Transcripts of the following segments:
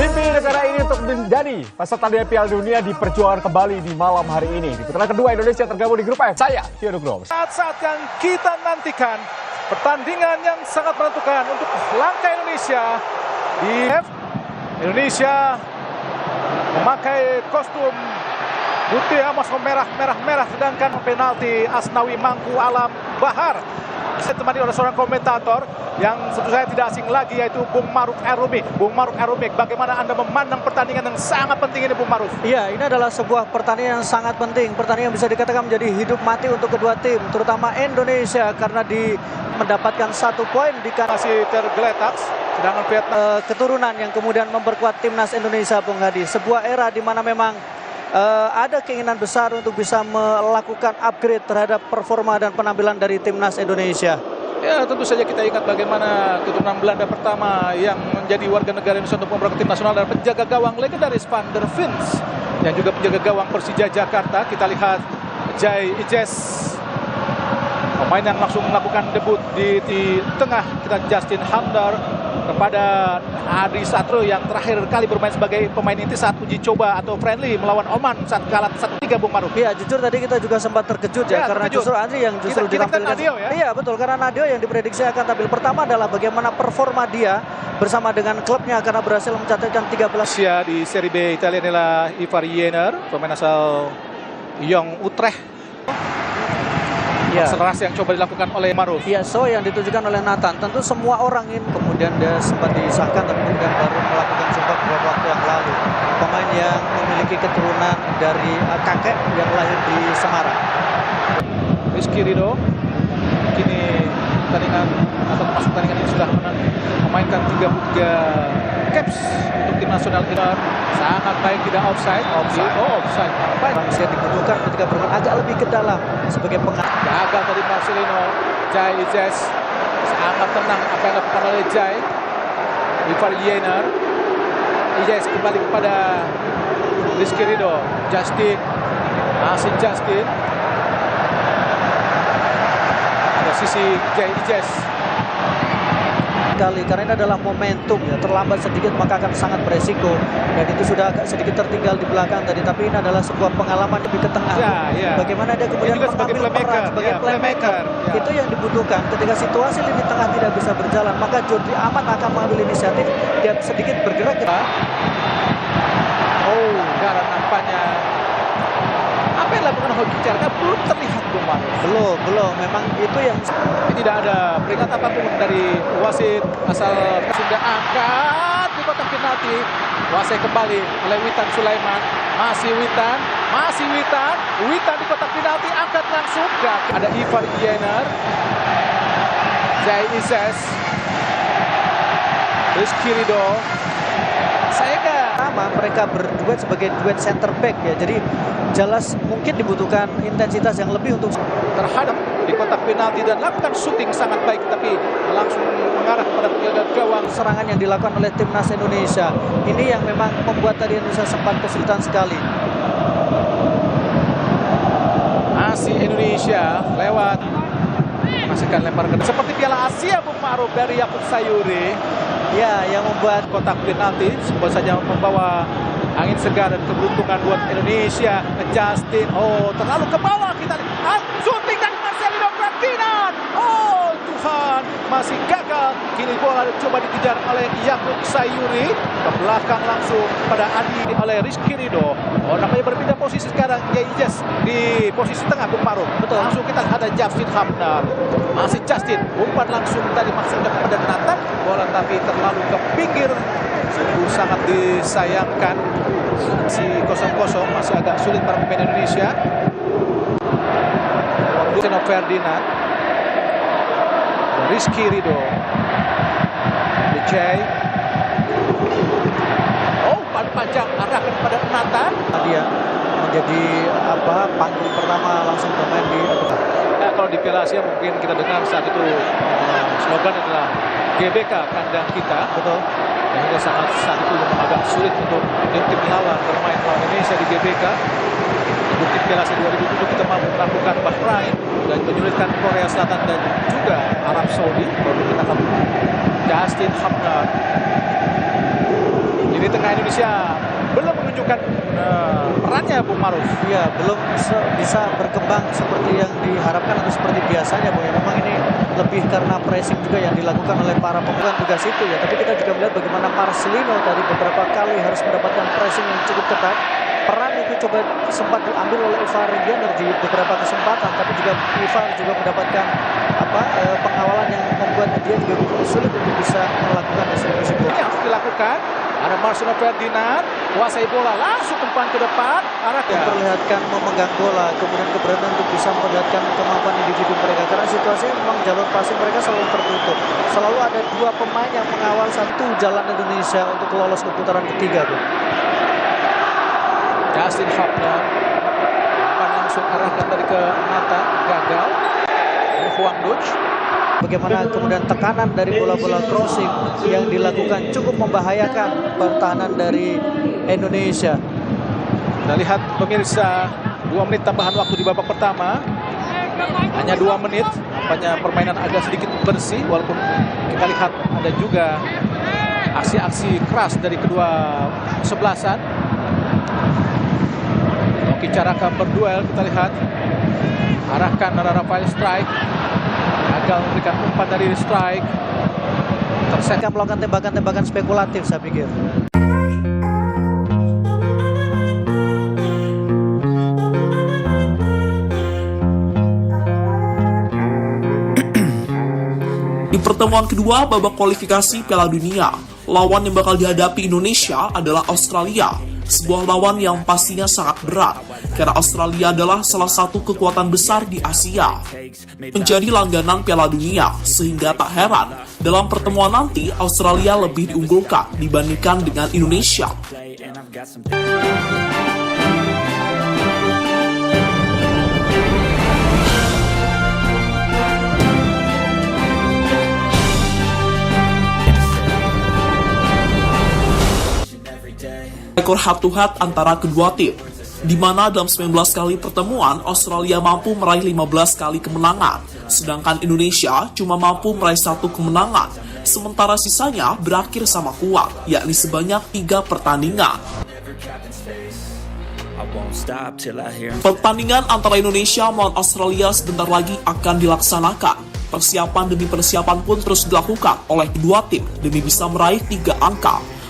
Mimpi negara ini untuk menjadi peserta dari Piala Dunia diperjuangkan kembali di malam hari ini. Di putaran kedua Indonesia tergabung di grup F. Saya Theodore Gross. Saat-saat yang kita nantikan, pertandingan yang sangat menentukan untuk langkah Indonesia di F. Indonesia memakai kostum putih emas merah, sedangkan penalti Asnawi Mangku Alam Bahar. Saya temani oleh seorang komentator yang tentu saya tidak asing lagi, yaitu Bung Maruf Erumi. Bung Maruf Erumi, bagaimana Anda memandang pertandingan yang sangat penting ini, Bung Maruf? Iya, ini adalah sebuah pertandingan yang sangat penting. Pertandingan yang bisa dikatakan menjadi hidup mati untuk kedua tim, terutama Indonesia karena mendapatkan 1 poin di masih tergeletak, sedangkan Vietnam keturunan yang kemudian memperkuat timnas Indonesia, Bung Hadi. Sebuah era di mana memang ada keinginan besar untuk bisa melakukan upgrade terhadap performa dan penampilan dari timnas Indonesia. Ya, tentu saja kita ingat bagaimana keturunan Belanda pertama yang menjadi warga negara Indonesia untuk memperkuat tim nasional dan penjaga gawang legendaris Van der Vins yang juga penjaga gawang Persija Jakarta. Kita lihat Jai Ijes, pemain yang langsung melakukan debut di tengah. Kita Justin Hamdar kepada Adi Satrio yang terakhir kali bermain sebagai pemain inti saat uji coba atau friendly melawan Oman saat kalah 1-3, Bung Maruf. Iya, jujur tadi kita juga sempat terkejut ya karena justru Andri yang justru ditampilkan. Nadio, ya? Iya, betul, karena Nadio yang diprediksi akan tampil. Pertama adalah bagaimana performa dia bersama dengan klubnya karena berhasil mencatatkan 13. Di Serie B Italia adalah Ivar Jenner, pemain asal Young Utrecht. Ya. Akselerasi yang coba dilakukan oleh Maruf. Iya, so yang ditujukan oleh Nathan. Tentu semua orang ini kemudian dia sempat disahkan tapi kemudian baru melakukan sumpah beberapa waktu yang lalu. Pemain yang memiliki keturunan dari kakek yang lahir di Semarang. Rizky Ridho kini pertandingan atau masuk pertandingan ini sudah memainkan 33 caps untuk tim nasional kita. Sangat baik, tidak offside. Offside. Bisa dibutuhkan ketika bermain agak lebih ke dalam sebagai pengatur. Gagal tadi Marcelino. Jai Ijes sangat tenang apa yang dilakukan oleh Jai. Ivar Jenner. Ijes kembali kepada Rizky Ridho. Justin. Masih Justin. Ada sisi Jai Ijes. Karena ini adalah momentum ya, terlambat sedikit maka akan sangat beresiko dan itu sudah agak sedikit tertinggal di belakang tadi, tapi ini adalah sebuah pengalaman lebih ke tengah. Bagaimana dia kemudian mengambil peran sebagai playmaker. Ya. Itu yang dibutuhkan ketika situasi lini tengah tidak bisa berjalan, maka Jordi Amat akan mengambil inisiatif, dia sedikit bergerak ke darah nampaknya. Apa yang dilakukan Hoki Carga belum terlihat, Bung Maruf. Belum, memang itu yang tidak ada peringatan apapun dari wasit asal Sunda. Angkat di kotak penalti. Wasit kembali oleh Witan Sulaiman. Masih Witan di kotak penalti, angkat langsung. Ada Ivar Jenner, Jai Ijes, Rizky Ridho. Mereka berduet sebagai duet center back ya, jadi jelas mungkin dibutuhkan intensitas yang lebih untuk terhadap di kotak penalti dan lakukan shooting sangat baik tapi langsung mengarah kepada penjaga gawang. Serangan yang dilakukan oleh timnas Indonesia ini yang memang membuat tadi Indonesia sempat kesulitan sekali. Masih Indonesia lewat menghasilkan lempar ke seperti Piala Asia, Bung Maruf, dari Yakub Sayuri. Ya, yang membuat kotak penalti sebut saja membawa angin segar dan keberuntungan buat Indonesia. Justin, terlalu ke bawah, kita lihat shooting dari Marcelino Ferdinand. Tuhan, masih gagal. Kini bola coba dikejar oleh Yakub Sayuri ke belakang langsung pada Adi oleh Rizky Ridho. Namanya berpindah posisi sekarang. Ijes di posisi tengah, Bung Maruf. Betul. Langsung kita ada Justin Hamdar. Masih Justin, umpan langsung tadi maksudnya kepada Nathan. Bola tapi terlalu ke pinggir. Sungguh sangat disayangkan. Masih 0-0, masih agak sulit para pemain Indonesia. Marcelino Ferdinand, Rizky Ridho, Jai. Umpan panjang arahkan kepada Nathan. Dia menjadi panggung pertama langsung bermain di kalau di Piala Asia mungkin kita dengar saat itu slogan adalah GBK kandang kita. Betul. Hingga saat itu agak sulit untuk tim lawan bermain lawan Indonesia di GBK. Di Piala Asia 2007 kita mampu melakukan Bahrain dan menyulitkan Korea Selatan dan juga Arab Saudi. Baru kita akan Justin Hamdar Di tengah Indonesia belum menunjukkan perannya, Bung Maruf. Ya, belum bisa berkembang seperti yang diharapkan atau seperti biasanya, Bung. Ya, memang ini lebih karena pressing juga yang dilakukan oleh para pemain tugas itu ya. Tapi kita juga melihat bagaimana Marcelino tadi beberapa kali harus mendapatkan pressing yang cukup ketat. Peran itu coba sempat diambil oleh Ivar Gianer di beberapa kesempatan, tapi juga Ivar juga mendapatkan pengawalan yang membuat dia juga sulit untuk bisa melakukan eksekusi gol. Yang harus dilakukan, ada Marcelo Ferdinand, kuasai bola langsung umpan ke depan, memperlihatkan memegang bola, kemudian keberanian untuk bisa memperlihatkan kemampuan individu mereka, karena situasinya memang jalur passing mereka selalu tertutup. Selalu ada dua pemain yang mengawal satu jalan Indonesia untuk lolos ke putaran ketiga, Bung. Justin Hopner, umpan langsung arahkan dari ke mata, gagal. Huang Duch. Bagaimana kemudian tekanan dari bola-bola crossing yang dilakukan cukup membahayakan pertahanan dari Indonesia. Kita lihat pemirsa, 2 menit tambahan waktu di babak pertama. Hanya 2 menit, nampaknya permainan agak sedikit bersih, walaupun kita lihat ada juga aksi-aksi keras dari kedua kesebelasan. Oki Caraka berduel, kita lihat. Arahkan Rafael Strike. Gagal memberikan umpan dari Strike. Mereka melakukan tembakan-tembakan spekulatif, saya pikir. Di pertemuan kedua babak kualifikasi Piala Dunia, lawan yang bakal dihadapi Indonesia adalah Australia. Sebuah lawan yang pastinya sangat berat, karena Australia adalah salah satu kekuatan besar di Asia. Menjadi langganan Piala Dunia, sehingga tak heran, dalam pertemuan nanti Australia lebih diunggulkan dibandingkan dengan Indonesia. Rekor head-to-head antara kedua tim, di mana dalam 19 kali pertemuan Australia mampu meraih 15 kali kemenangan, sedangkan Indonesia cuma mampu meraih 1 kemenangan, sementara sisanya berakhir sama kuat, yakni sebanyak 3 pertandingan. Pertandingan antara Indonesia melawan Australia sebentar lagi akan dilaksanakan. Persiapan demi persiapan pun terus dilakukan oleh kedua tim demi bisa meraih 3 angka.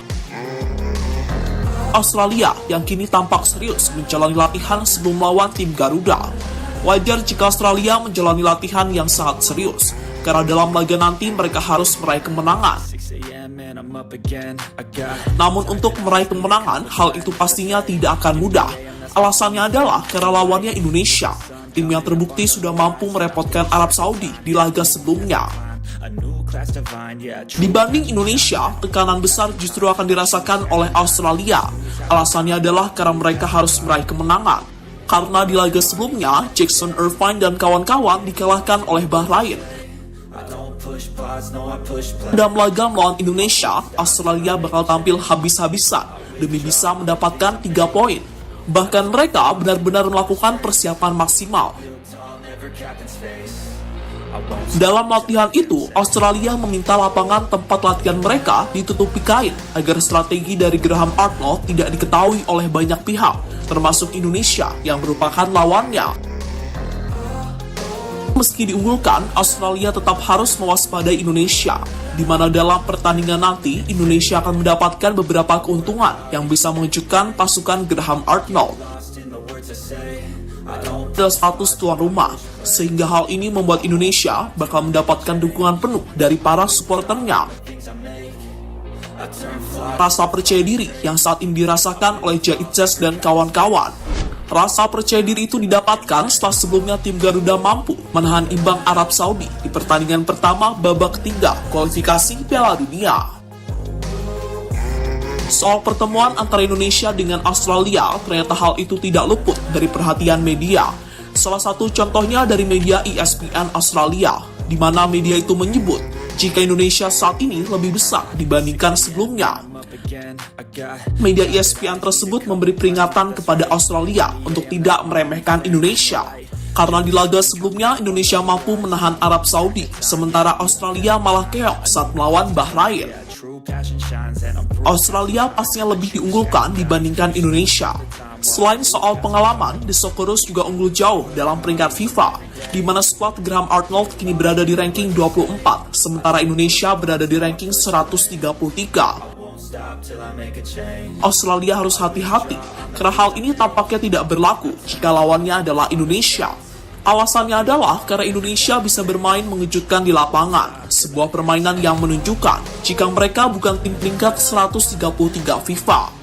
Australia yang kini tampak serius menjalani latihan sebelum melawan tim Garuda. Wajar jika Australia menjalani latihan yang sangat serius, karena dalam laga nanti mereka harus meraih kemenangan. Namun untuk meraih kemenangan, hal itu pastinya tidak akan mudah. Alasannya adalah karena lawannya Indonesia, tim yang terbukti sudah mampu merepotkan Arab Saudi di laga sebelumnya. Dibanding Indonesia, tekanan besar justru akan dirasakan oleh Australia. Alasannya adalah karena mereka harus meraih kemenangan. Karena di laga sebelumnya, Jackson Irvine dan kawan-kawan dikalahkan oleh Bahrain. Dalam laga melawan Indonesia, Australia bakal tampil habis-habisan demi bisa mendapatkan 3 poin. Bahkan mereka benar-benar melakukan persiapan maksimal. Dalam latihan itu, Australia meminta lapangan tempat latihan mereka ditutupi kain agar strategi dari Graham Arnold tidak diketahui oleh banyak pihak, termasuk Indonesia yang merupakan lawannya. Meski diunggulkan, Australia tetap harus mewaspadai Indonesia, di mana dalam pertandingan nanti Indonesia akan mendapatkan beberapa keuntungan yang bisa mengejutkan pasukan Graham Arnold. Status tuan rumah, sehingga hal ini membuat Indonesia bakal mendapatkan dukungan penuh dari para supporternya. Rasa percaya diri yang saat ini dirasakan oleh Jaitzes dan kawan-kawan. Rasa percaya diri itu didapatkan setelah sebelumnya tim Garuda mampu menahan imbang Arab Saudi di pertandingan pertama babak ketiga kualifikasi Piala Dunia. Soal pertemuan antara Indonesia dengan Australia, ternyata hal itu tidak luput dari perhatian media. Salah satu contohnya dari media ESPN Australia, di mana media itu menyebut jika Indonesia saat ini lebih besar dibandingkan sebelumnya. Media ESPN tersebut memberi peringatan kepada Australia untuk tidak meremehkan Indonesia. Karena di laga sebelumnya Indonesia mampu menahan Arab Saudi, sementara Australia malah keok saat melawan Bahrain. Australia pastinya lebih diunggulkan dibandingkan Indonesia. Selain soal pengalaman, The Socceroos juga unggul jauh dalam peringkat FIFA, di mana skuad Graham Arnold kini berada di ranking 24, sementara Indonesia berada di ranking 133. Australia harus hati-hati, karena hal ini tampaknya tidak berlaku jika lawannya adalah Indonesia. Alasannya adalah karena Indonesia bisa bermain mengejutkan di lapangan, sebuah permainan yang menunjukkan jika mereka bukan tim peringkat 133 FIFA.